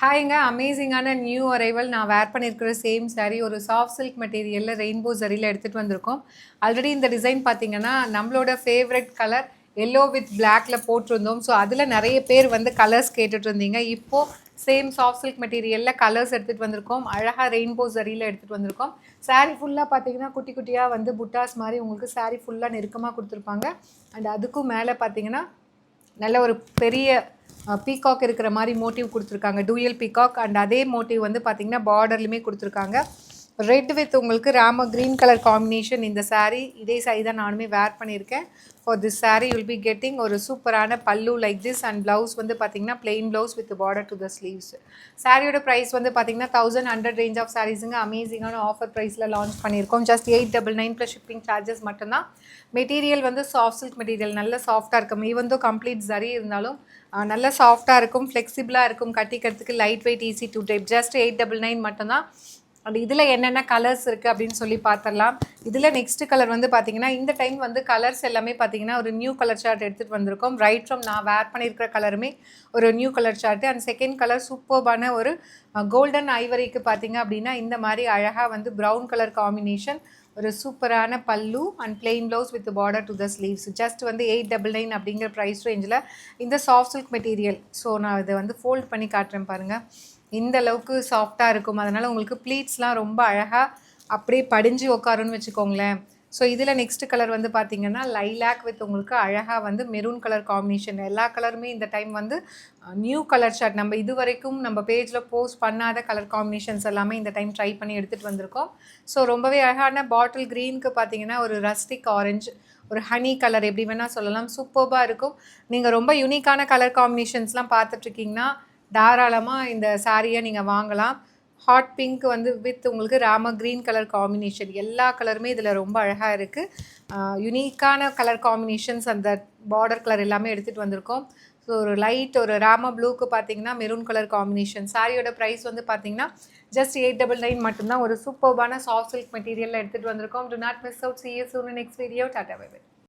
ஹாய்ங்க. அமேசிங்கான new arrival நான் வேர் பண்ணியிருக்கிற சேம் saree ஒரு சாஃப்ட் சில்க் மெட்டீரியலில் ரெயின்போ ஜரியில் எடுத்துகிட்டு வந்திருக்கோம். ஆல்ரெடி இந்த டிசைன் பார்த்தீங்கன்னா நம்மளோட ஃபேவரட் கலர் எல்லோ வித் பிளாக்ல போட்டிருந்தோம். ஸோ அதில் நிறைய பேர் வந்து கலர்ஸ் கேட்டுட்டு இருந்தீங்க. இப்போது சேம் சாஃப்ட் சில்க் மெட்டீரியலில் கலர்ஸ் எடுத்துகிட்டு வந்திருக்கோம். அழகாக ரெயின்போ ஜரியில் எடுத்துகிட்டு வந்திருக்கோம். saree ஃபுல்லாக பார்த்தீங்கன்னா குட்டி குட்டியாக வந்து புட்டாஸ் மாதிரி உங்களுக்கு saree ஃபுல்லாக நெருக்கமாக கொடுத்துருப்பாங்க. அண்ட் அதுக்கும் மேலே பார்த்தீங்கன்னா நல்ல ஒரு பெரிய பீகாக் இருக்கிற மாதிரி மோட்டிவ் கொடுத்துருக்காங்க. டூயல் பீகாக் அண்ட் அதே மோட்டிவ் வந்து பார்த்திங்கன்னா பார்டர்லையுமே கொடுத்துருக்காங்க. ரெட் வித் உங்களுக்கு ராம க்ரீன் கலர் காம்பினேஷன் இந்த saree. இதே saree தான் நானுமே வேர் பண்ணியிருக்கேன். For this saree will be getting ஒரு சூப்பரான பல்லு லைக் திஸ் அண்ட் ப்ளவுஸ் வந்து பார்த்திங்கன்னா plain blouse with border to the sleeves. சாரியோட ப்ரைஸ் வந்து பார்த்திங்கன்னா 1100 ரேஞ்ச் ஆஃப் சாரீஸுங்க. அமேசிங்கான ஆஃபர் ப்ரைஸில் லான்ச் பண்ணியிருக்கோம். ஜஸ்ட் 899 ப்ளஸ் ஷிப்பிங் சார்ஜஸ் மட்டும்தான். மெட்டீரியல் வந்து சாஃப்ட் சில்க் மெட்டீரியல் நல்ல சாஃப்டாக இருக்கும். ஈவன் தோ கம்ப்ளீட் சரி இருந்தாலும் நல்ல சாஃப்டாக இருக்கும், ஃப்ளெக்சிபிளாக இருக்கும், கட்டிக்கிறதுக்கு light weight easy to type. Just 899 மட்டும்தான். அண்ட் இதில் என்னென்ன கலர்ஸ் இருக்குது அப்படின்னு சொல்லி பார்த்துடலாம். இதில் நெக்ஸ்ட் கலர் வந்து பார்த்திங்கன்னா இந்த டைம் வந்து கலர்ஸ் எல்லாமே பார்த்திங்கன்னா ஒரு நியூ கலர் சார்ட் எடுத்துகிட்டு வந்திருக்கோம். ரைட் ஃப்ரம் நான் வேர் பண்ணியிருக்கிற கலருமே ஒரு new colour chart. And second colour சூப்பர்பான ஒரு கோல்டன் ஐவரிக்கு பார்த்திங்க அப்படின்னா இந்த மாதிரி அழகாக வந்து ப்ரௌன் கலர் காம்பினேஷன், ஒரு சூப்பரான பல்லு and plain blouse with border to the sleeves. Just வந்து 899 அப்படிங்கிற ப்ரைஸ் ரேஞ்சில் இந்த சாஃப்ட் சில்க் மெட்டீரியல். ஸோ நான் இதை வந்து ஃபோல்ட் பண்ணி காட்டுறேன் பாருங்கள். இந்த அளவுக்கு சாஃப்டாக இருக்கும். அதனால் உங்களுக்கு ப்ளீட்ஸ்லாம் ரொம்ப அழகாக அப்படியே படிஞ்சு உட்காருன்னு வச்சுக்கோங்களேன். ஸோ இதில் நெக்ஸ்ட் கலர் வந்து பார்த்திங்கன்னா லைலாக் வித் உங்களுக்கு அழகாக வந்து மெரூன் கலர் காம்பினேஷன். எல்லா கலருமே இந்த டைம் வந்து நியூ கலர் சார்ட். நம்ம இது வரைக்கும் நம்ம பேஜில் போஸ்ட் பண்ணாத கலர் காம்பினேஷன்ஸ் எல்லாமே இந்த டைம் ட்ரை பண்ணி எடுத்துகிட்டு வந்திருக்கோம். ஸோ ரொம்பவே அழகான பாட்டில் க்ரீனுக்கு பார்த்திங்கன்னா ஒரு ரஸ்டிக் ஆரஞ்சு, ஒரு ஹனி கலர் எப்படி வேணால் சொல்லலாம். சூப்பர்பாக இருக்கும். நீங்கள் ரொம்ப யூனிக்கான கலர் காம்பினேஷன்ஸ்லாம் பார்த்துட்ருக்கீங்கன்னா தாராளமாக இந்த சாரியை நீங்கள் வாங்கலாம். ஹாட் பிங்க் வந்து வித் உங்களுக்கு ராம க்ரீன் கலர் காம்பினேஷன். எல்லா கலருமே இதில் ரொம்ப அழகாக இருக்குது. யுனிக்கான கலர் காம்பினேஷன்ஸ் அந்த பார்டர் கலர் எல்லாமே எடுத்துகிட்டு வந்திருக்கோம். ஸோ ஒரு லைட் ஒரு ராம ப்ளூக்கு பார்த்தீங்கன்னா மெரூன் கலர் காம்பினேஷன். சாரியோட ப்ரைஸ் வந்து பார்த்தீங்கன்னா ஜஸ்ட் 899 மட்டும்தான். ஒரு சூப்பர்பான சாஃப்ட் சில்க் மெட்டீரியலில் எடுத்துகிட்டு வந்திருக்கோம். Do not miss out. see you soon in next video. டாடா பை பை.